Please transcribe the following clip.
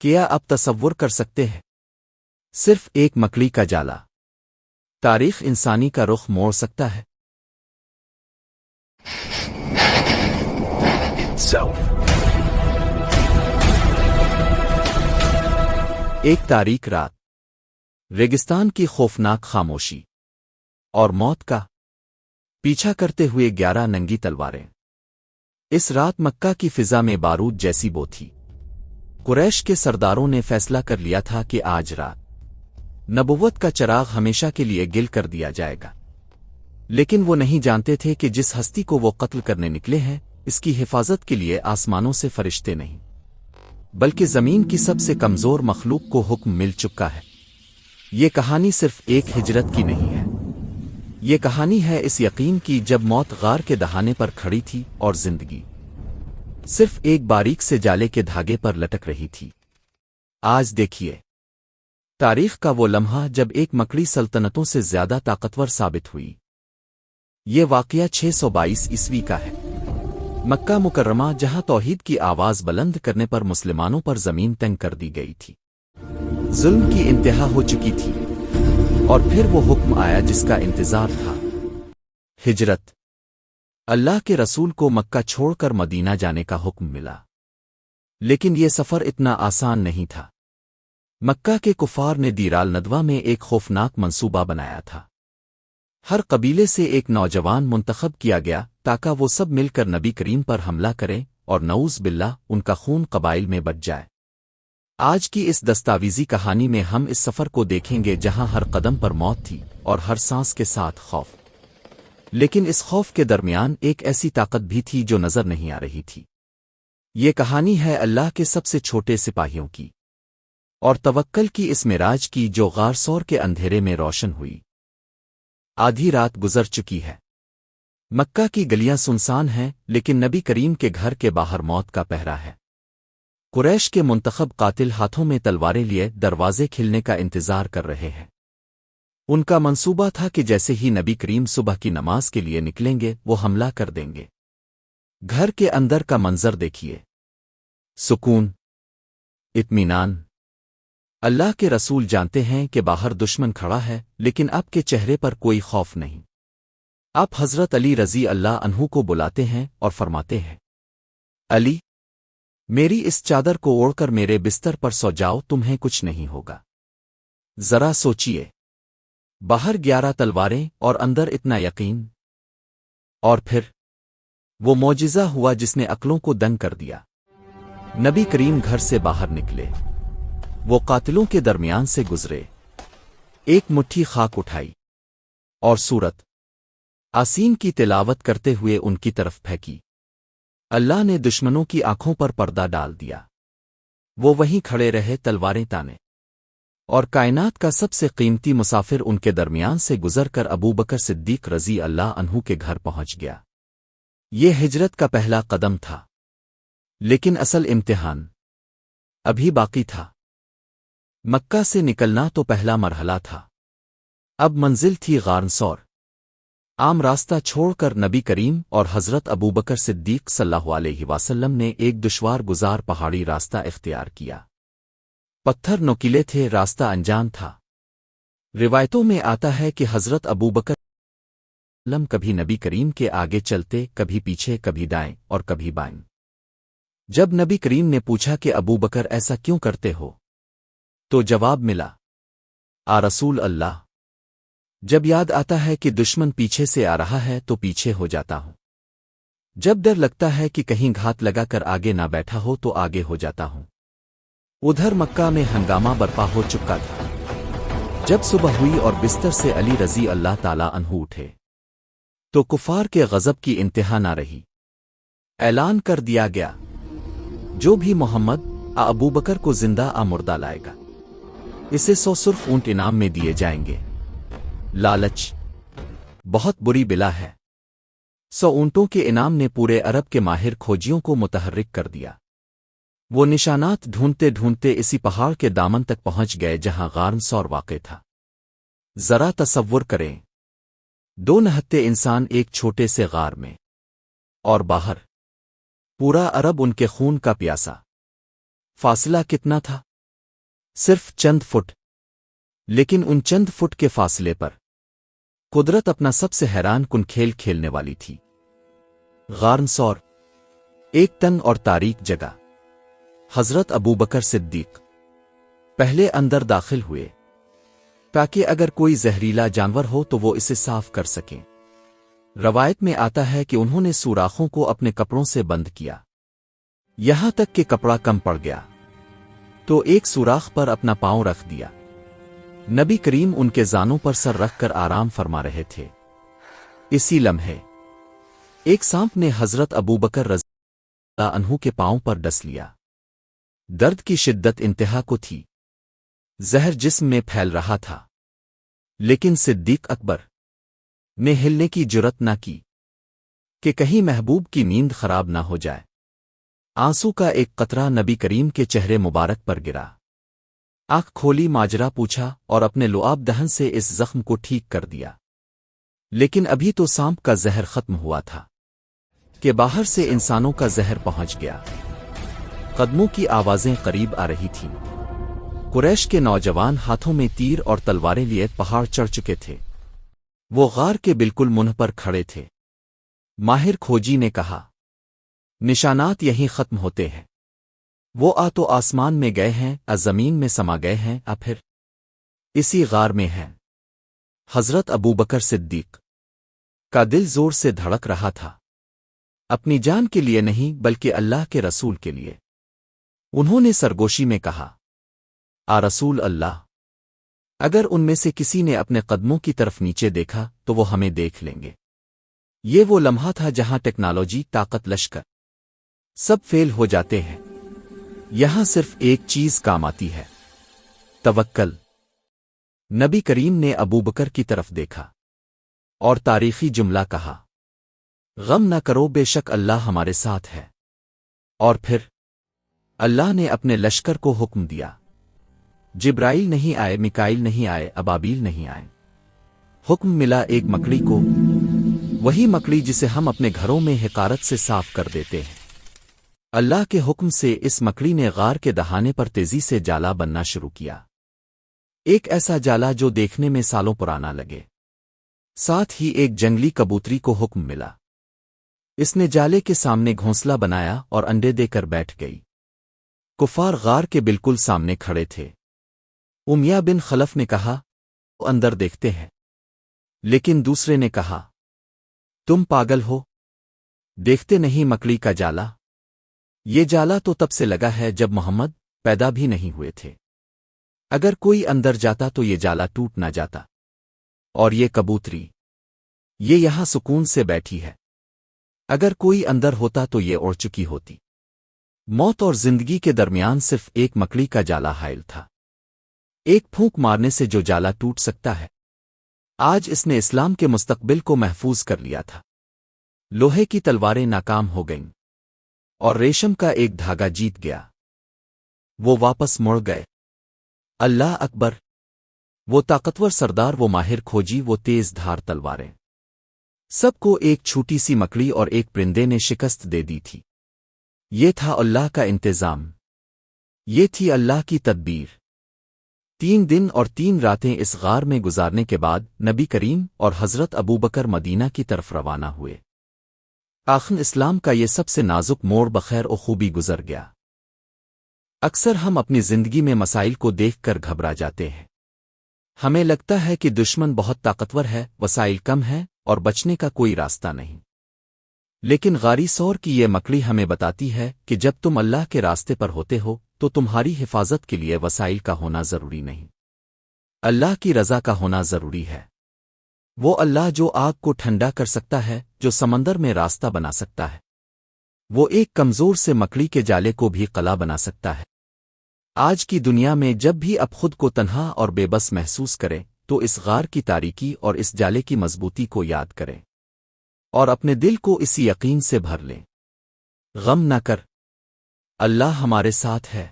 کیا آپ تصور کر سکتے ہیں؟ صرف ایک مکڑی کا جالا تاریخ انسانی کا رخ موڑ سکتا ہے۔ ایک تاریک رات، ریگستان کی خوفناک خاموشی، اور موت کا پیچھا کرتے ہوئے 11 ننگی تلواریں۔ اس رات مکہ کی فضا میں بارود جیسی بو تھی۔ قریش کے سرداروں نے فیصلہ کر لیا تھا کہ آج رات نبوت کا چراغ ہمیشہ کے لیے گل کر دیا جائے گا، لیکن وہ نہیں جانتے تھے کہ جس ہستی کو وہ قتل کرنے نکلے ہیں، اس کی حفاظت کے لیے آسمانوں سے فرشتے نہیں بلکہ زمین کی سب سے کمزور مخلوق کو حکم مل چکا ہے۔ یہ کہانی صرف ایک ہجرت کی نہیں ہے، یہ کہانی ہے اس یقین کی جب موت غار کے دہانے پر کھڑی تھی اور زندگی صرف ایک باریک سے جالے کے دھاگے پر لٹک رہی تھی۔ آج دیکھیے تاریخ کا وہ لمحہ جب ایک مکڑی سلطنتوں سے زیادہ طاقتور ثابت ہوئی۔ یہ واقعہ 622 عیسوی کا ہے۔ مکہ مکرمہ، جہاں توحید کی آواز بلند کرنے پر مسلمانوں پر زمین تنگ کر دی گئی تھی، ظلم کی انتہا ہو چکی تھی، اور پھر وہ حکم آیا جس کا انتظار تھا، ہجرت۔ اللہ کے رسول کو مکہ چھوڑ کر مدینہ جانے کا حکم ملا، لیکن یہ سفر اتنا آسان نہیں تھا۔ مکہ کے کفار نے دیرال ندوہ میں ایک خوفناک منصوبہ بنایا تھا۔ ہر قبیلے سے ایک نوجوان منتخب کیا گیا تاکہ وہ سب مل کر نبی کریم پر حملہ کریں اور نعوذ باللہ ان کا خون قبائل میں بچ جائے۔ آج کی اس دستاویزی کہانی میں ہم اس سفر کو دیکھیں گے جہاں ہر قدم پر موت تھی اور ہر سانس کے ساتھ خوف، لیکن اس خوف کے درمیان ایک ایسی طاقت بھی تھی جو نظر نہیں آ رہی تھی۔ یہ کہانی ہے اللہ کے سب سے چھوٹے سپاہیوں کی اور توکل کی اس معراج کی جو غار سور کے اندھیرے میں روشن ہوئی۔ آدھی رات گزر چکی ہے، مکہ کی گلیاں سنسان ہیں، لیکن نبی کریم کے گھر کے باہر موت کا پہرا ہے۔ قریش کے منتخب قاتل ہاتھوں میں تلواریں لیے دروازے کھلنے کا انتظار کر رہے ہیں۔ ان کا منصوبہ تھا کہ جیسے ہی نبی کریم صبح کی نماز کے لیے نکلیں گے وہ حملہ کر دیں گے۔ گھر کے اندر کا منظر دیکھیے، سکون، اطمینان۔ اللہ کے رسول جانتے ہیں کہ باہر دشمن کھڑا ہے، لیکن آپ کے چہرے پر کوئی خوف نہیں۔ آپ حضرت علی رضی اللہ عنہ کو بلاتے ہیں اور فرماتے ہیں، علی، میری اس چادر کو اوڑھ کر میرے بستر پر سو جاؤ، تمہیں کچھ نہیں ہوگا۔ ذرا سوچئے، باہر 11 تلواریں اور اندر اتنا یقین، اور پھر وہ معجزہ ہوا جس نے عقلوں کو دنگ کر دیا۔ نبی کریم گھر سے باہر نکلے، وہ قاتلوں کے درمیان سے گزرے، ایک مٹھی خاک اٹھائی اور سورت آسین کی تلاوت کرتے ہوئے ان کی طرف پھینکی۔ اللہ نے دشمنوں کی آنکھوں پر پردہ ڈال دیا، وہ وہیں کھڑے رہے تلواریں تانے، اور کائنات کا سب سے قیمتی مسافر ان کے درمیان سے گزر کر ابو بکر صدیق رضی اللہ عنہ کے گھر پہنچ گیا۔ یہ ہجرت کا پہلا قدم تھا، لیکن اصل امتحان ابھی باقی تھا۔ مکہ سے نکلنا تو پہلا مرحلہ تھا، اب منزل تھی غار سور۔ عام راستہ چھوڑ کر نبی کریم اور حضرت ابو بکر صدیق صلی اللہ علیہ وسلم نے ایک دشوار گزار پہاڑی راستہ اختیار کیا۔ پتھر نوکیلے تھے، راستہ انجان تھا۔ روایتوں میں آتا ہے کہ حضرت ابو بکر کبھی نبی کریم کے آگے چلتے، کبھی پیچھے، کبھی دائیں اور کبھی بائیں۔ جب نبی کریم نے پوچھا کہ ابو بکر ایسا کیوں کرتے ہو، تو جواب ملا، آ رسول اللہ، جب یاد آتا ہے کہ دشمن پیچھے سے آ رہا ہے تو پیچھے ہو جاتا ہوں، جب ڈر لگتا ہے کہ کہیں گھات لگا کر آگے نہ بیٹھا ہو تو آگے ہو جاتا ہوں۔ ادھر مکہ میں ہنگامہ برپا ہو چکا تھا۔ جب صبح ہوئی اور بستر سے علی رضی اللہ تعالی عنہ اٹھے تو کفار کے غضب کی انتہا نہ رہی۔ اعلان کر دیا گیا، جو بھی محمد ابو بکر کو زندہ مردہ لائے گا، اسے 100 سرخ اونٹ انعام میں دیے جائیں گے۔ لالچ بہت بری بلا ہے۔ 100 اونٹوں کے انعام نے پورے عرب کے ماہر کھوجیوں کو متحرک کر دیا۔ وہ نشانات ڈھونڈتے ڈھونڈتے اسی پہاڑ کے دامن تک پہنچ گئے جہاں غار سور واقع تھا۔ ذرا تصور کریں، 2 نہتے انسان ایک چھوٹے سے غار میں، اور باہر پورا عرب ان کے خون کا پیاسا۔ فاصلہ کتنا تھا؟ صرف چند فٹ، لیکن ان چند فٹ کے فاصلے پر قدرت اپنا سب سے حیران کن کھیل کھیلنے والی تھی۔ غار ثور، ایک تنگ اور تاریک جگہ۔ حضرت ابوبکر صدیق پہلے اندر داخل ہوئے تاکہ اگر کوئی زہریلا جانور ہو تو وہ اسے صاف کر سکیں۔ روایت میں آتا ہے کہ انہوں نے سوراخوں کو اپنے کپڑوں سے بند کیا، یہاں تک کہ کپڑا کم پڑ گیا تو ایک سوراخ پر اپنا پاؤں رکھ دیا۔ نبی کریم ان کے زانوں پر سر رکھ کر آرام فرما رہے تھے۔ اسی لمحے ایک سانپ نے حضرت ابوبکر رضی اللہ عنہ کے پاؤں پر ڈس لیا۔ درد کی شدت انتہا کو تھی، زہر جسم میں پھیل رہا تھا، لیکن صدیق اکبر نے ہلنے کی جرت نہ کی کہ کہیں محبوب کی نیند خراب نہ ہو جائے۔ آنسو کا ایک قطرہ نبی کریم کے چہرے مبارک پر گرا۔ آنکھ کھولی، ماجرا پوچھا اور اپنے لعاب دہن سے اس زخم کو ٹھیک کر دیا۔ لیکن ابھی تو سانپ کا زہر ختم ہوا تھا کہ باہر سے انسانوں کا زہر پہنچ گیا۔ قدموں کی آوازیں قریب آ رہی تھیں۔ قریش کے نوجوان ہاتھوں میں تیر اور تلواریں لیے پہاڑ چڑھ چکے تھے۔ وہ غار کے بالکل منہ پر کھڑے تھے۔ ماہر کھوجی نے کہا، نشانات یہیں ختم ہوتے ہیں۔ وہ تو آسمان میں گئے ہیں، زمین میں سما گئے ہیں، پھر اسی غار میں ہیں۔ حضرت ابوبکر صدیق کا دل زور سے دھڑک رہا تھا، اپنی جان کے لیے نہیں بلکہ اللہ کے رسول کے لیے۔ انہوں نے سرگوشی میں کہا، رسول اللہ، اگر ان میں سے کسی نے اپنے قدموں کی طرف نیچے دیکھا تو وہ ہمیں دیکھ لیں گے۔ یہ وہ لمحہ تھا جہاں ٹیکنالوجی، طاقت، لشکر سب فیل ہو جاتے ہیں۔ یہاں صرف ایک چیز کام آتی ہے، توکل۔ نبی کریم نے ابوبکر کی طرف دیکھا اور تاریخی جملہ کہا، غم نہ کرو، بے شک اللہ ہمارے ساتھ ہے۔ اور پھر اللہ نے اپنے لشکر کو حکم دیا۔ جبرائیل نہیں آئے، میکائیل نہیں آئے، ابابیل نہیں آئے۔ حکم ملا ایک مکڑی کو، وہی مکڑی جسے ہم اپنے گھروں میں حقارت سے صاف کر دیتے ہیں۔ اللہ کے حکم سے اس مکڑی نے غار کے دہانے پر تیزی سے جالا بننا شروع کیا، ایک ایسا جالا جو دیکھنے میں سالوں پرانا لگے۔ ساتھ ہی ایک جنگلی کبوتری کو حکم ملا، اس نے جالے کے سامنے گھونسلہ بنایا اور انڈے دے کر بیٹھ گئی۔ کفار غار کے بالکل سامنے کھڑے تھے۔ امیہ بن خلف نے کہا، وہ اندر دیکھتے ہیں، لیکن دوسرے نے کہا، تم پاگل ہو، دیکھتے نہیں مکڑی کا جالا؟ یہ جالا تو تب سے لگا ہے جب محمد پیدا بھی نہیں ہوئے تھے۔ اگر کوئی اندر جاتا تو یہ جالا ٹوٹ نہ جاتا۔ اور یہ کبوتری، یہ یہاں سکون سے بیٹھی ہے، اگر کوئی اندر ہوتا تو یہ اڑ چکی ہوتی۔ موت اور زندگی کے درمیان صرف ایک مکڑی کا جالا حائل تھا، ایک پھونک مارنے سے جو جالا ٹوٹ سکتا ہے۔ آج اس نے اسلام کے مستقبل کو محفوظ کر لیا تھا۔ لوہے کی تلواریں ناکام ہو گئیں اور ریشم کا ایک دھاگا جیت گیا۔ وہ واپس مڑ گئے۔ اللہ اکبر! وہ طاقتور سردار، وہ ماہر کھوجی، وہ تیز دھار تلواریں، سب کو ایک چھوٹی سی مکڑی اور ایک پرندے نے شکست دے دی تھی۔ یہ تھا اللہ کا انتظام، یہ تھی اللہ کی تدبیر۔ 3 دن اور 3 راتیں اس غار میں گزارنے کے بعد نبی کریم اور حضرت ابوبکر مدینہ کی طرف روانہ ہوئے۔ آخر اسلام کا یہ سب سے نازک موڑ بخیر و خوبی گزر گیا۔ اکثر ہم اپنی زندگی میں مسائل کو دیکھ کر گھبرا جاتے ہیں۔ ہمیں لگتا ہے کہ دشمن بہت طاقتور ہے، وسائل کم ہیں اور بچنے کا کوئی راستہ نہیں۔ لیکن غاری ثور کی یہ مکڑی ہمیں بتاتی ہے کہ جب تم اللہ کے راستے پر ہوتے ہو تو تمہاری حفاظت کے لیے وسائل کا ہونا ضروری نہیں، اللہ کی رضا کا ہونا ضروری ہے۔ وہ اللہ جو آگ کو ٹھنڈا کر سکتا ہے، جو سمندر میں راستہ بنا سکتا ہے، وہ ایک کمزور سے مکڑی کے جالے کو بھی قلعہ بنا سکتا ہے۔ آج کی دنیا میں جب بھی اب خود کو تنہا اور بے بس محسوس کریں تو اس غار کی تاریکی اور اس جالے کی مضبوطی کو یاد کریں اور اپنے دل کو اسی یقین سے بھر لیں، غم نہ کر، اللہ ہمارے ساتھ ہے۔